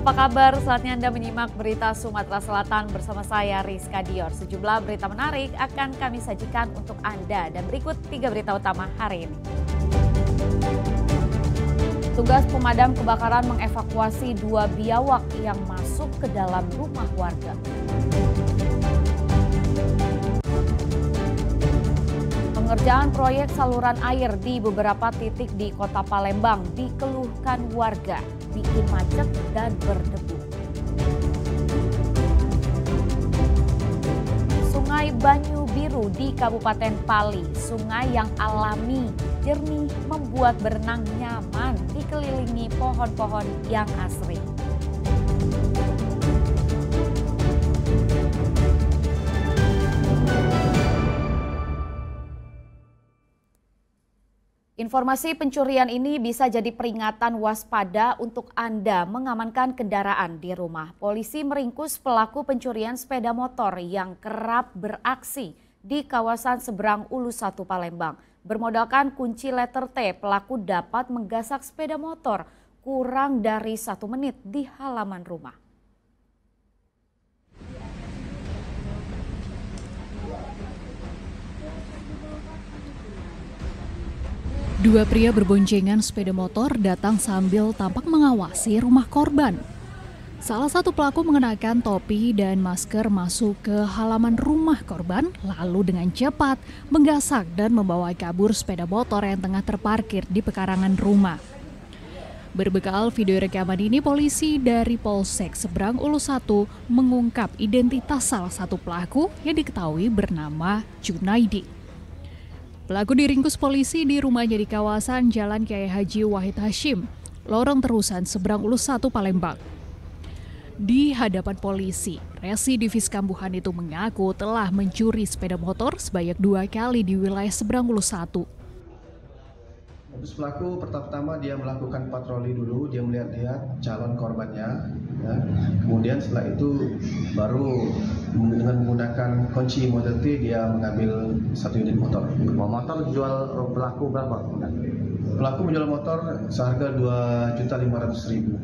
apa kabar? Saatnya Anda menyimak berita Sumatera Selatan bersama saya Rizka Dior. Sejumlah berita menarik akan kami sajikan untuk Anda dan berikut 3 berita utama hari ini. Tugas pemadam kebakaran mengevakuasi 2 biawak yang masuk ke dalam rumah warga. Pengerjaan proyek saluran air di beberapa titik di Kota Palembang dikeluhkan warga, bikin macet dan berdebu. Sungai Banyu Biru di Kabupaten Pali, sungai yang alami, jernih, membuat berenang nyaman dikelilingi pohon-pohon yang asri. Informasi pencurian ini bisa jadi peringatan waspada untuk Anda mengamankan kendaraan di rumah. Polisi meringkus pelaku pencurian sepeda motor yang kerap beraksi di kawasan seberang Ulu 1 Palembang. Bermodalkan kunci letter T, pelaku dapat menggasak sepeda motor kurang dari 1 menit di halaman rumah. Dua pria berboncengan sepeda motor datang sambil tampak mengawasi rumah korban. Salah satu pelaku mengenakan topi dan masker masuk ke halaman rumah korban, lalu dengan cepat menggasak dan membawa kabur sepeda motor yang tengah terparkir di pekarangan rumah. Berbekal video rekaman ini, polisi dari Polsek Seberang Ulu 1 mengungkap identitas salah satu pelaku yang diketahui bernama Junaidi. Pelaku diringkus polisi di rumahnya di kawasan Jalan Kiai Haji Wahid Hashim, Lorong Terusan, Seberang Ulu 1 Palembang. Di hadapan polisi, residivis kambuhan itu mengaku telah mencuri sepeda motor sebanyak 2 kali di wilayah Seberang Ulu 1. Modus pelaku pertama dia melakukan patroli dulu, dia melihat-lihat calon korbannya, ya. Kemudian setelah itu baru dengan menggunakan kunci Model T dia mengambil 1 unit motor. Motor jual pelaku berapa? Pelaku menjual motor seharga Rp2.500.000.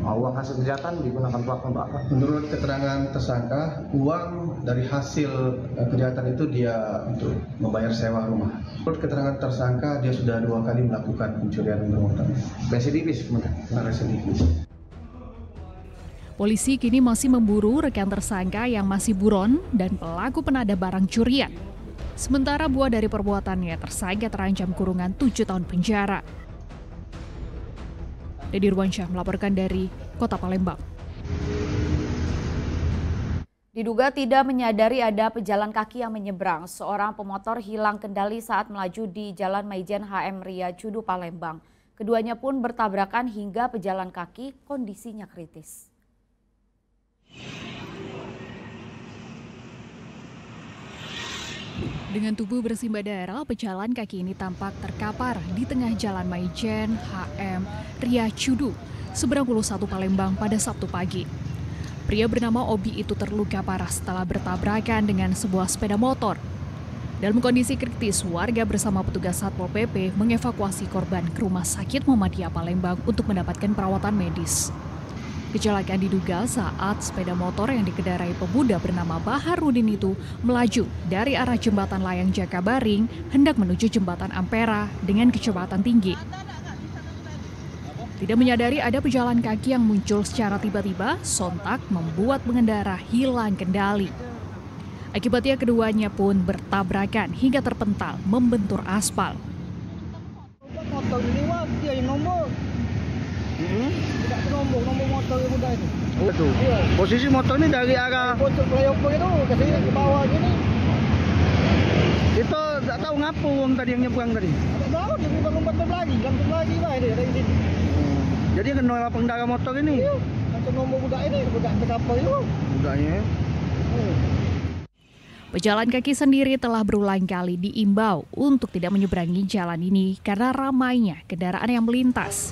Uang hasil kejahatan digunakan pelaku untuk apa? Menurut keterangan tersangka, uang dari hasil kejahatan itu dia untuk membayar sewa rumah. Menurut keterangan tersangka, dia sudah 2 kali melakukan pencurian bermotor. Residivis, Residivis. Polisi kini masih memburu rekan tersangka yang masih buron dan pelaku penada barang curian. Sementara buah dari perbuatannya, tersangka terancam kurungan 7 tahun penjara. Dedi Ruansyah melaporkan dari Kota Palembang. Diduga tidak menyadari ada pejalan kaki yang menyeberang, seorang pemotor hilang kendali saat melaju di Jalan Maijen HM Ria Cudu Palembang. Keduanya pun bertabrakan hingga pejalan kaki kondisinya kritis. Dengan tubuh bersimbah darah, pejalan kaki ini tampak terkapar di tengah Jalan Maijen HM Ria Cudu, Seberang Ulu 1 Palembang pada Sabtu pagi. Pria bernama Obi itu terluka parah setelah bertabrakan dengan sebuah sepeda motor. Dalam kondisi kritis, warga bersama petugas Satpol PP mengevakuasi korban ke Rumah Sakit Muhammadiyah Palembang untuk mendapatkan perawatan medis. Kecelakaan diduga saat sepeda motor yang dikendarai pemuda bernama Baharudin itu melaju dari arah jembatan layang Jakabaring hendak menuju jembatan Ampera dengan kecepatan tinggi. Tidak menyadari ada pejalan kaki yang muncul secara tiba-tiba, sontak membuat pengendara hilang kendali. Akibatnya keduanya pun bertabrakan hingga terpental membentur aspal. Motor ini wah dia yang nombor. Tidak nombor motor yang muda itu. Betul. Iya. Posisi motor ini dari arah pojok flyover itu ke sini ke bawah gini. Itu tak tahu ngapa orang tadi yang nyebrang tadi. Tidak tahu dia lompat lagi, langsung lagi lah ini dari sini. Jadi kenal pengendara motor ini. Iya, langsung nombor budak ini, budak kapal itu. Budaknya. Pejalan kaki sendiri telah berulang kali diimbau untuk tidak menyeberangi jalan ini karena ramainya kendaraan yang melintas.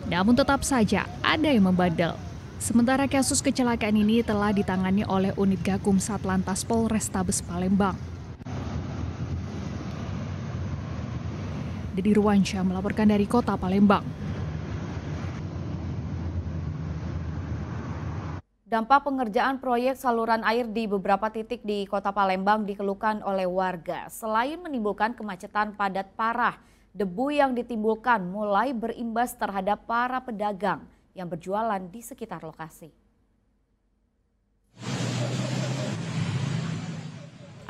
Namun tetap saja ada yang membandel. Sementara kasus kecelakaan ini telah ditangani oleh unit Gakum Satlantas Polrestabes Palembang. Dedi Ruansyah melaporkan dari Kota Palembang. Dampak pengerjaan proyek saluran air di beberapa titik di Kota Palembang dikeluhkan oleh warga. Selain menimbulkan kemacetan padat parah, debu yang ditimbulkan mulai berimbas terhadap para pedagang yang berjualan di sekitar lokasi.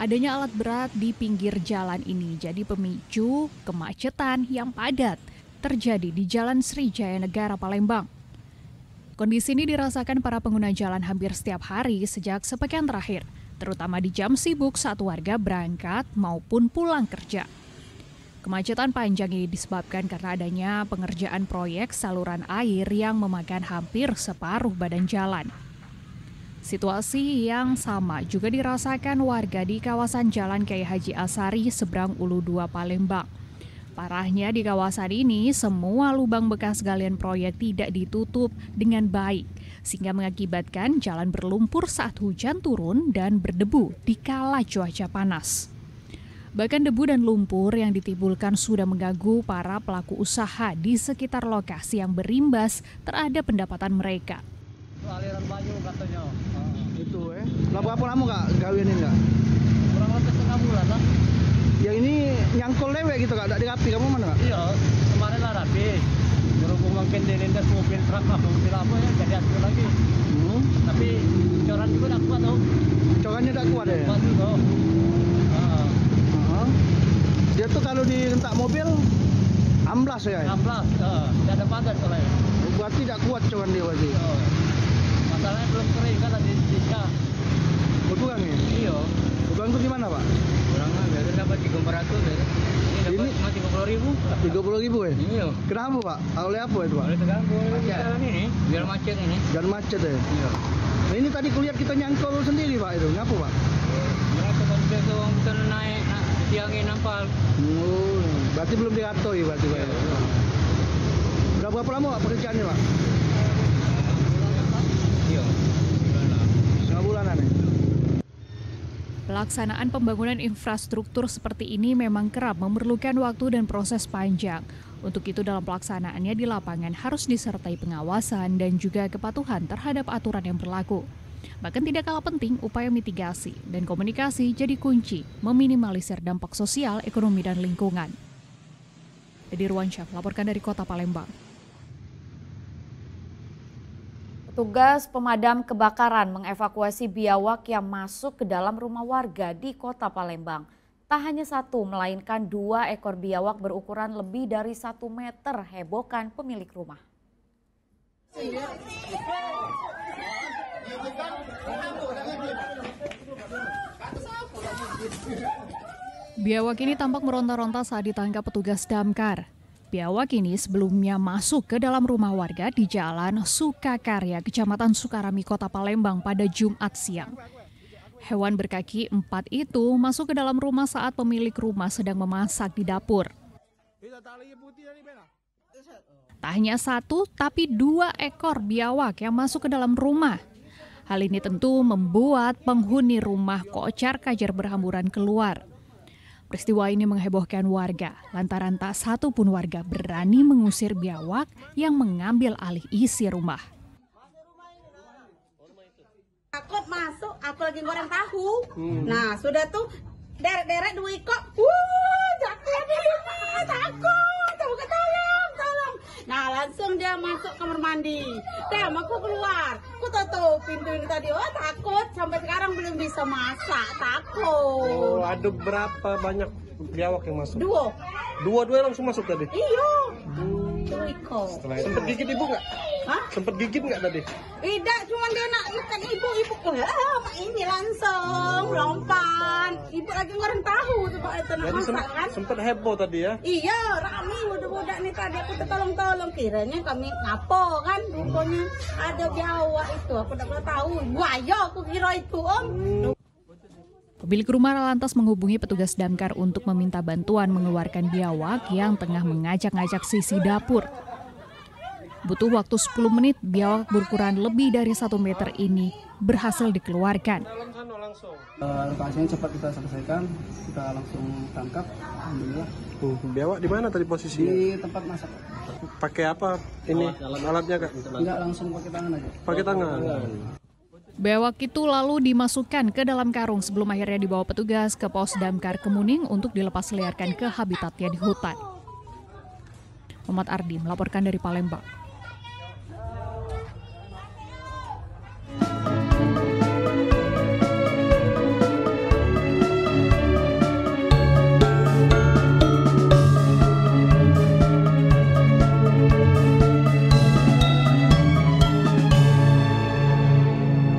Adanya alat berat di pinggir jalan ini jadi pemicu kemacetan yang padat terjadi di Jalan Srijaya Negara Palembang. Kondisi ini dirasakan para pengguna jalan hampir setiap hari sejak sepekan terakhir, terutama di jam sibuk saat warga berangkat maupun pulang kerja. Kemacetan panjang ini disebabkan karena adanya pengerjaan proyek saluran air yang memakan hampir separuh badan jalan. Situasi yang sama juga dirasakan warga di kawasan Jalan Kiai Haji Asari seberang Ulu 2 Palembang. Parahnya di kawasan ini, semua lubang bekas galian proyek tidak ditutup dengan baik, sehingga mengakibatkan jalan berlumpur saat hujan turun dan berdebu di kala cuaca panas. Bahkan debu dan lumpur yang ditimbulkan sudah mengganggu para pelaku usaha di sekitar lokasi yang berimbas terhadap pendapatan mereka. Aliran banyu katanya. Itu Lah berapa lama Kak gawin ini Kak? Kurang lebih setengah bulan lah. Yang ini nyangkol lewek gitu Kak, tidak dirapi kamu mana Kak? Iya, kemarin lah rapi. Berhubung mungkin dilindas mobil truk lah, mobil apa ya, jadi atur lagi. Tapi coran juga tak kuat tuh. Corannya tak kuat ya? Kuat juga. Dia tuh kalau direntak mobil, amblas ya? Amblas, tidak ada padat soalnya. Berarti tidak kuat coran dia berarti? Masalahnya belum kering kan ada di cat. Berkurang ya? Iya. Berkurang tuh gimana Pak? Kurangnya biasa dapat 300 ya. Ini dapat cuma 30.000 ya? Iya. Kenapa Pak? Oleh apa itu Pak? Oleh terganggu jalan ini, biar macet ini. Jalan macet ya? Iya. Nah ini tadi kulihat kita nyangkol sendiri Pak itu, ngapa Pak? Mereka kan biasa orang bisa naik, siangin nampal. Berarti belum diratoi berarti Pak? Udah berapa lama Pak pekerjaannya Pak? Iya. Setengah bulanan ya? Pelaksanaan pembangunan infrastruktur seperti ini memang kerap memerlukan waktu dan proses panjang. Untuk itu dalam pelaksanaannya di lapangan harus disertai pengawasan dan juga kepatuhan terhadap aturan yang berlaku. Bahkan tidak kalah penting upaya mitigasi dan komunikasi jadi kunci meminimalisir dampak sosial, ekonomi, dan lingkungan. Dedi Ruansyah melaporkan dari Kota Palembang. Petugas pemadam kebakaran mengevakuasi biawak yang masuk ke dalam rumah warga di Kota Palembang. Tak hanya satu, melainkan 2 ekor biawak berukuran lebih dari 1 meter hebohkan pemilik rumah. Biawak ini tampak meronta-ronta saat ditangkap petugas damkar. Biawak ini sebelumnya masuk ke dalam rumah warga di Jalan Sukakarya, Kecamatan Sukarami, Kota Palembang pada Jumat siang. Hewan berkaki 4 itu masuk ke dalam rumah saat pemilik rumah sedang memasak di dapur. Tak hanya 1, tapi 2 ekor biawak yang masuk ke dalam rumah. Hal ini tentu membuat penghuni rumah kocar-kacir berhamburan keluar. Peristiwa ini menghebohkan warga, lantaran tak satu pun warga berani mengusir biawak yang mengambil alih isi rumah. Takut masuk, aku lagi goreng tahu. Nah, sudah tuh deret-deret 2 ekor. Takut, tolong. Nah, langsung dia masuk kamar mandi. Dan aku keluar. Aku tutup pintu ini tadi. Oh, takut. Sampai sekarang belum bisa masak. Takut. Ada berapa banyak biawak yang masuk? 2. Dua-dua langsung masuk tadi? Iya. 2 ekor. Sempet gigit ibu nggak? Hah? Sempet gigit nggak tadi? Tidak, cuma dia nak makan ibu ini langsung lompat. Ibu lagi goreng tahu tuh Pak itu nak Jadi masak kan? sempet heboh tadi ya? Iya, rame budak-budak nih tadi aku tolong kiranya kami ngapo kan, rupanya ada biawak itu aku tidak tahu. Buaya aku kira itu Om. Pemilik rumah lantas menghubungi petugas damkar untuk meminta bantuan mengeluarkan biawak yang tengah mengajak-ngajak sisi dapur. Butuh waktu 10 menit, biawak berukuran lebih dari 1 meter ini berhasil dikeluarkan. Lokasinya cepat kita selesaikan, kita langsung tangkap, alhamdulillah. Biawak di mana tadi posisinya? Di tempat masak. Pakai apa ini alatnya Kak? Enggak, langsung pakai tangan aja. Pakai tangan. Bewak itu lalu dimasukkan ke dalam karung sebelum akhirnya dibawa petugas ke pos damkar Kemuning untuk dilepas liarkan ke habitatnya di hutan. Muhammad Ardi melaporkan dari Palembang.